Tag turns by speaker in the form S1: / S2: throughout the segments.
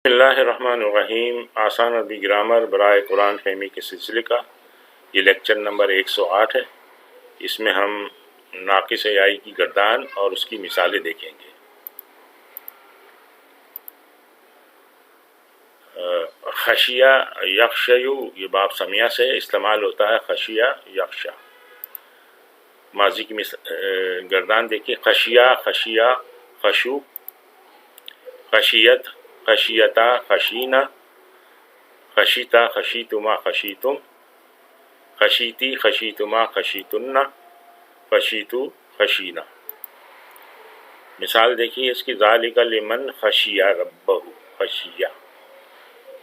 S1: بسم اللہ الرحمن الرحیم۔ آسان عربی گرامر برائے قرآن فہمی کے سلسلے کا یہ لیکچر نمبر 108 ہے۔ اس میں ہم ناقص یائی کی گردان اور اس کی مثالیں دیکھیں گے۔ خشیہ یخشیو، یہ باب سمیہ سے استعمال ہوتا ہے۔ خشیہ یخشا، ماضی کی گردان دیکھیے۔ خشیہ خشیہ خشو، خشیت خشیتا خشینا، خشیتا خشیتما خشیتم، خشیتی خشیتما خشیتن، خشیتو خشینا۔ مثال دیکھیے اس کی۔ ذالک لمن خشیہ ربہ، خشیہ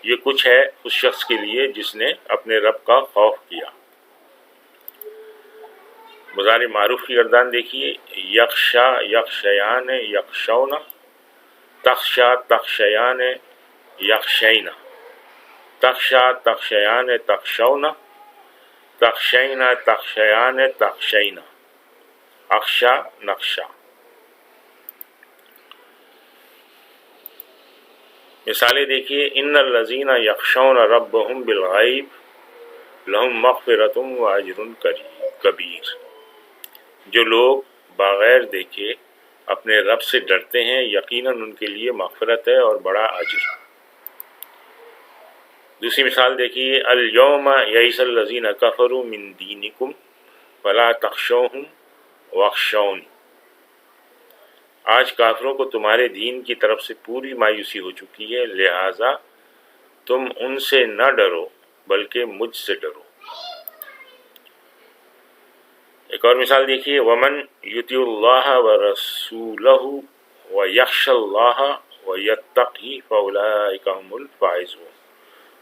S1: یہ کچھ ہے اس شخص کے لیے جس نے اپنے رب کا خوف کیا۔ مضارع معروف کی گردان دیکھیے۔ یخشا یخشیان یخشون، تخشا تخشیان یخشین، تخشا تخشیان تخشون، تخشین تخشیان تخشین، اخشا نخشا۔ مثالیں دیکھیے۔ ان الذین یخشون ربہم بالغیب لہم مغفرۃ واجر کبیر، جو لوگ بغیر دیکھے اپنے رب سے ڈرتے ہیں یقیناً ان کے لیے مغفرت ہے اور بڑا اجر۔ دوسری مثال دیکھیے۔ الیوم یئس الذین کفروا من دینکم فلا تخشوہم واخشونی، آج کافروں کو تمہارے دین کی طرف سے پوری مایوسی ہو چکی ہے، لہٰذا تم ان سے نہ ڈرو بلکہ مجھ سے ڈرو۔ ایک اور مثال دیکھیے۔ ومن یطع اللہ ورسولہ ویخشى اللہ ویتقہ فاولئک هم الفائزون،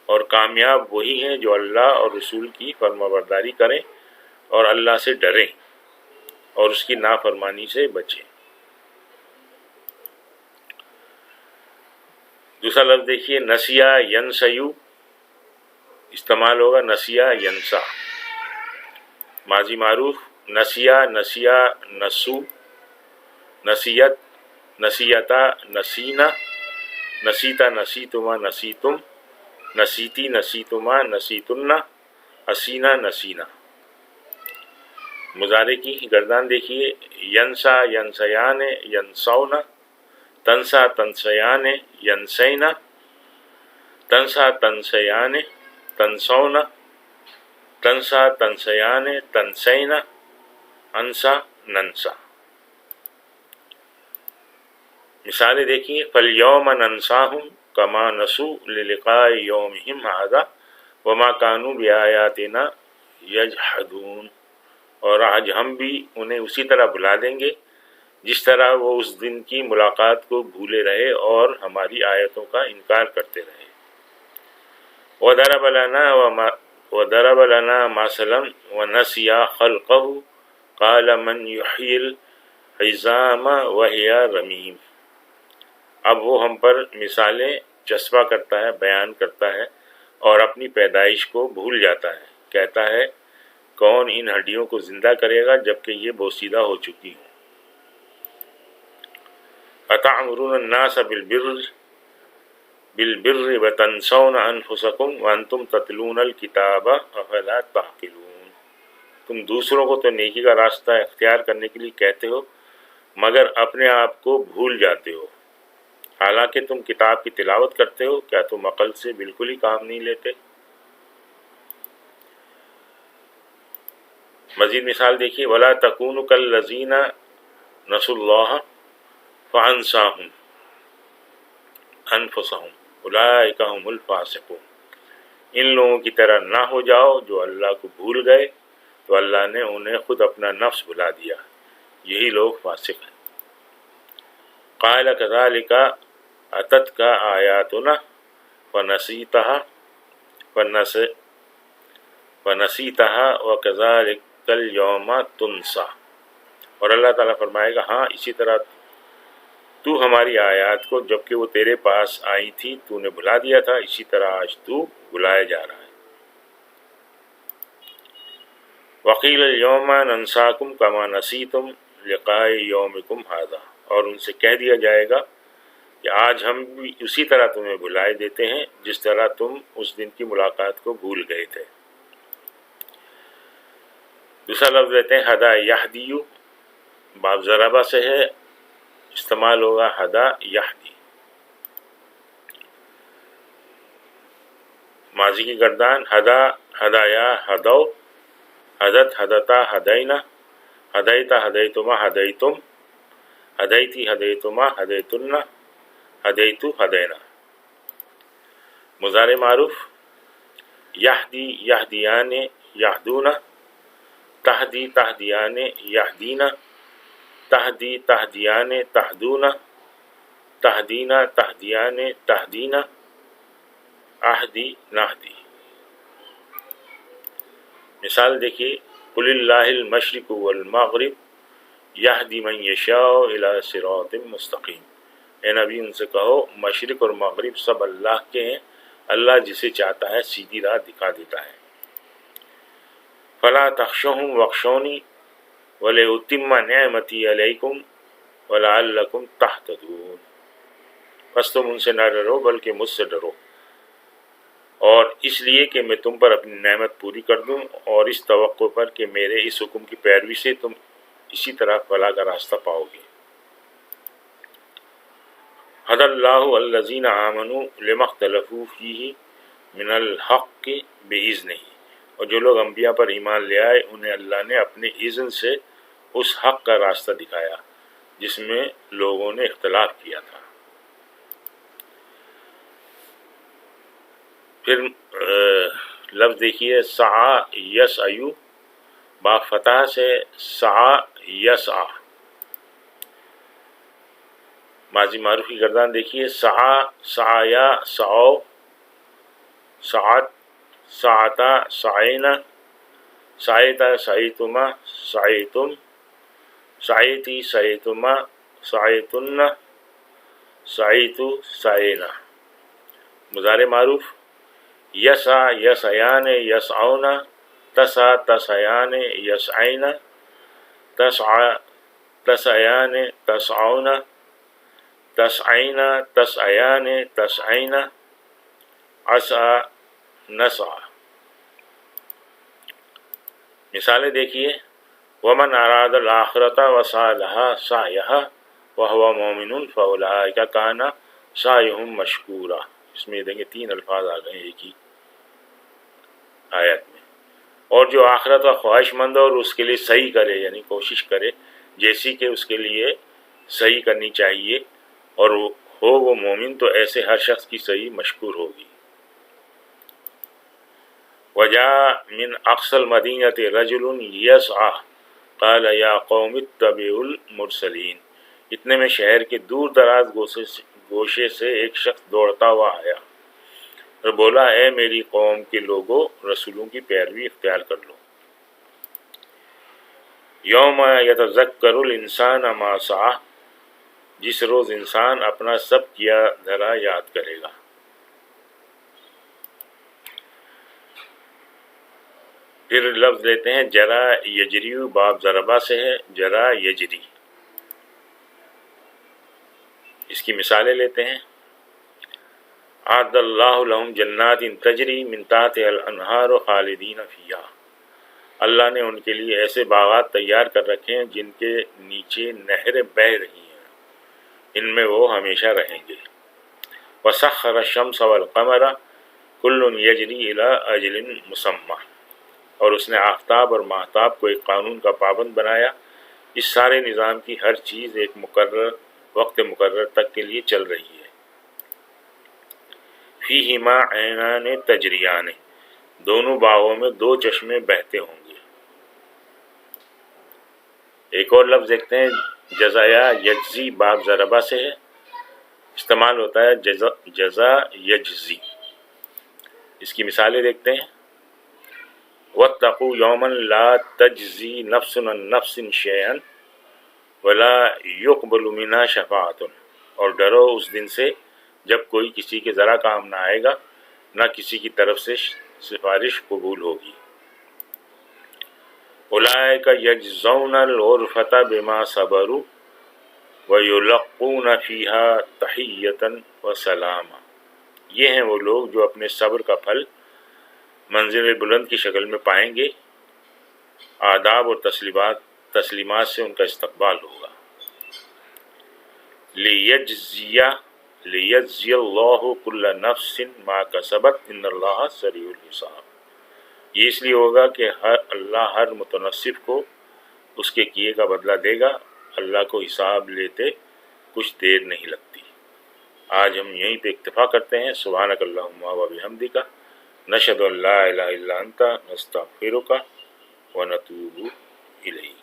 S1: اور کامیاب وہی ہیں جو اللہ اور رسول کی فرمانبرداری کریں اور اللہ سے ڈریں اور اس کی نافرمانی سے بچیں۔ دوسرا لفظ دیکھیے۔ نسیہ ینسیو، استعمال ہوگا نسیہ ینسا، ماضی معروف۔ نسیہ نسیہ نسو، نسیت نسیتا نسینا، نسیتا نسیتما نسیتم، نسیتی نسیتما نسیتن، اسینا نسینا۔ مضارع کی گردان دیکھیے۔ ینسا ینسیان ینسون، تنسا تنسیان ینسینا، تنسا تنسیان تنسون، تنسا تنسیان تنسینا، انسا ننسا۔ مثالیں دیکھیے۔ فَالْيَوْمَ نَنْسَاهُمْ كَمَا نَسُوا لِلِقَاءِ يَوْمِهِمْ هَذَا وَمَا كَانُوا بِآيَاتِنَا يَجْحَدُونَ، اور آج ہم بھی انہیں اسی طرح بھلا دیں گے جس طرح وہ اس دن کی ملاقات کو بھولے رہے اور ہماری آیتوں کا انکار کرتے رہے۔ وَضَرَبَ لَنَا مَثَلًا وَنَسِيَ خَلْقَهُ قَالَ مَنْ يُحْيِي الْعِظَامَ وَهِيَ رَمِيمٌ، اب وہ ہم پر مثالیں چسپاں کرتا ہے، بیان کرتا ہے اور اپنی پیدائش کو بھول جاتا ہے، کہتا ہے کون ان ہڈیوں کو زندہ کرے گا جبکہ یہ بوسیدہ ہو چکی ہوں۔ أَتَأْمُرُونَ النَّاسَ بِالْبِرِّ وَتَنْسَوْنَ أَنفُسَكُمْ وَأَنْتُمْ تَتْلُونَ الْكِتَابَ أَفَلَا تَعْقِلُونَ، تم دوسروں کو تو نیکی کا راستہ اختیار کرنے کے لیے کہتے ہو مگر اپنے آپ کو بھول جاتے ہو، حالانکہ تم کتاب کی تلاوت کرتے ہو، کیا تم عقل سے بالکل ہی کام نہیں لیتے؟ مزید مثال دیکھیے۔ وَلَا تَكُونُوا كَالَّذِينَ نَسُوا اللَّهَ فَأَنْسَاهُمْ أَنفُسَهُمْ أُولَئِكَ هُمُ الْفَاسِقُونَ، ان لوگوں کی طرح نہ ہو جاؤ جو اللہ کو بھول گئے تو اللہ نے انہیں خود اپنا نفس بھلا دیا، یہی لوگ فاسق ہیں۔ قَالَ كَذَلِكَ أَتَتْكَ آيَاتُنَا فَنَسِيتَهَا وَكَذَلِكَ الْيَوْمَ تُنْسَى، اور اللہ تعالیٰ فرمائے گا ہاں اسی طرح تو ہماری آیات کو جبکہ وہ تیرے پاس آئی تھی تو نے بھلا دیا تھا، اسی طرح آج تو بھلایا جا رہا ہے۔ وَقِيلَ الْيَوْمَ نَنْسَاكُمْ كَمَا نَسِيتُمْ لِقَاءَ يَوْمِكُمْ هَذَا، اور ان سے کہہ دیا جائے گا کہ آج ہم بھی اسی طرح تمہیں بھلائے دیتے ہیں جس طرح تم اس دن کی ملاقات کو بھول گئے تھے۔ دوسرا لفظ لیتے ہیں ہدا یہدیو، باب ضربہ سے ہے، استعمال ہوگا ہدا یہدی۔ ماضی کی گردان ہدا ہدایا ہدو، ہدت ہدتا ہدینا، ہدیتا ہدیتما ہدیتم، ہدیتی ہدیتما ہدیتن، ہدیتو ہدینا۔ مضارع معروف یہدی یہدیان یہدون، تہدی تہدیان یہدینا، تہدی تہدیان تہدون، تہدینا تہدیان تہدینا، اہدی نہدی۔ مثال دیکھیے قل اللہ المشرق والمغرب یہدی من یشاء الی صراط مستقیم۔ اے نبی ان سے کہو مشرق اور مغرب سب اللہ کے ہیں، اللہ جسے چاہتا ہے سیدھی راہ دکھا دیتا ہے۔ فلا تخشوہم واخشونی ولأتم نعمتی علیکم ولعلکم تہتدون۔ بس تم ان سے نہ ڈرو بلکہ مجھ سے ڈرو، اور اس لیے کہ میں تم پر اپنی نعمت پوری کر دوں، اور اس توقع پر کہ میرے اس حکم کی پیروی سے تم اسی طرح فلاح کا راستہ پاؤ گے۔ هدى الله الذين آمنوا لما اختلفوا فيه من الحق بإذنه، اور جو لوگ انبیاء پر ایمان لے آئے انہیں اللہ نے اپنے اذن سے اس حق کا راستہ دکھایا جس میں لوگوں نے اختلاف کیا تھا۔ پھر لفظ دیکھیے سعا یسعیو، با فتح سے سعا یسعا۔ ماضی معروف کی گردان دیکھیے سعا سعایا سعو، سعت سعتا سعینا، سعیتا سعیتما سعیتم، سعیتی سعیتما سعیتن، سعیتو سعینا۔ مضارع معروف یسع یسعیان یسعون، تسع تسعیان یسعین، تسع تسعیان تسعون، تسعین تسعیان تسعین، عسع نسع۔ مثالیں دیکھیے ومن اراد الآخرۃ وسعی لها سعیہا وہو مومن فاولئک کان سعیہم مشکورا۔ اس میں دیکھیں 3 الفاظ آ گئے ایک ہی آیت میں۔ اور جو آخرت کا خواہش مند اور اس کے لیے صحیح کرے، یعنی کوشش کرے جیسی کہ اس کے لیے صحیح کرنی چاہیے، اور ہو وہ مومن، تو ایسے ہر شخص کی صحیح مشکور ہوگی۔ وَجَاءَ مِنْ أَقْصَى الْمَدِينَةِ رَجُلٌ يَسْعَىٰ قَالَ يَا قَوْمِ اتَّبِعُوا الْمُرْسَلِينَ۔ اتنے میں شہر کے دور دراز گوشے سے ایک شخص دوڑتا ہوا آیا اور بولا اے میری قوم کے لوگوں، رسولوں کی پیروی اختیار کر لو۔ یوم یتذکر الانسان ما سعی، جس روز انسان اپنا سب کیا دھرا یاد کرے گا۔ پھر لفظ لیتے ہیں جرا یجری، باب ضربہ سے ہے، جرا یجری۔ اس کی مثالیں لیتے ہیں اعد اللہ لہم جنات تجری من تحتہا الانہار خالدین فیہا۔ اللہ نے ان کے لیے ایسے باغات تیار کر رکھے ہیں جن کے نیچے نہریں بہہ رہی ہیں، ان میں وہ ہمیشہ رہیں گے۔ وسخر الشمس والقمر کل یجری الی اجل مسمى، اور اس نے آفتاب اور ماہتاب کو ایک قانون کا پابند بنایا، اس سارے نظام کی ہر چیز ایک مقرر وقت مقرر تک کے لیے چل رہی ہے۔ فیہما عینان تجریان، دونوں باغوں میں 2 چشمے بہتے ہوں گے۔ ایک اور لفظ دیکھتے ہیں جزایا یجزی، باب ضربہ سے ہے، استعمال ہوتا ہے جزا یجزی۔ اس کی مثالیں دیکھتے ہیں واتقوا یوما لا تجزی نفس عن نفس شیئا ولا یقبل منها شفاعۃ، اور ڈرو اس دن سے جب کوئی کسی کے ذرا کام نہ آئے گا، نہ کسی کی طرف سے سفارش قبول ہوگی۔ اولئک یجزون الغرفۃ بما صبروا وَيُلَقُّونَ فِيهَا تَحِيَّةً وَسَلَامًا، یہ ہیں وہ لوگ جو اپنے صبر کا پھل منزل بلند کی شکل میں پائیں گے، آداب اور تسلیمات سے ان کا استقبال ہوگا۔ لِيَجْزِيَ اللَّهُ كُلَّ نَفْسٍ مَا كَسَبَتْ إِنَّ اللَّهَ سَرِيعُ الْحِسَابِ، یہ اس لیے ہوگا کہ اللہ ہر متنصف کو اس کے کیے کا بدلہ دے گا، اللہ کو حساب لیتے کچھ دیر نہیں لگتی۔ آج ہم یہیں پہ اکتفا کرتے ہیں۔ سبحانک اللہم و بحمدک، نشہد ان لا الہ الا انت، نستغفرک و نتوب الیک۔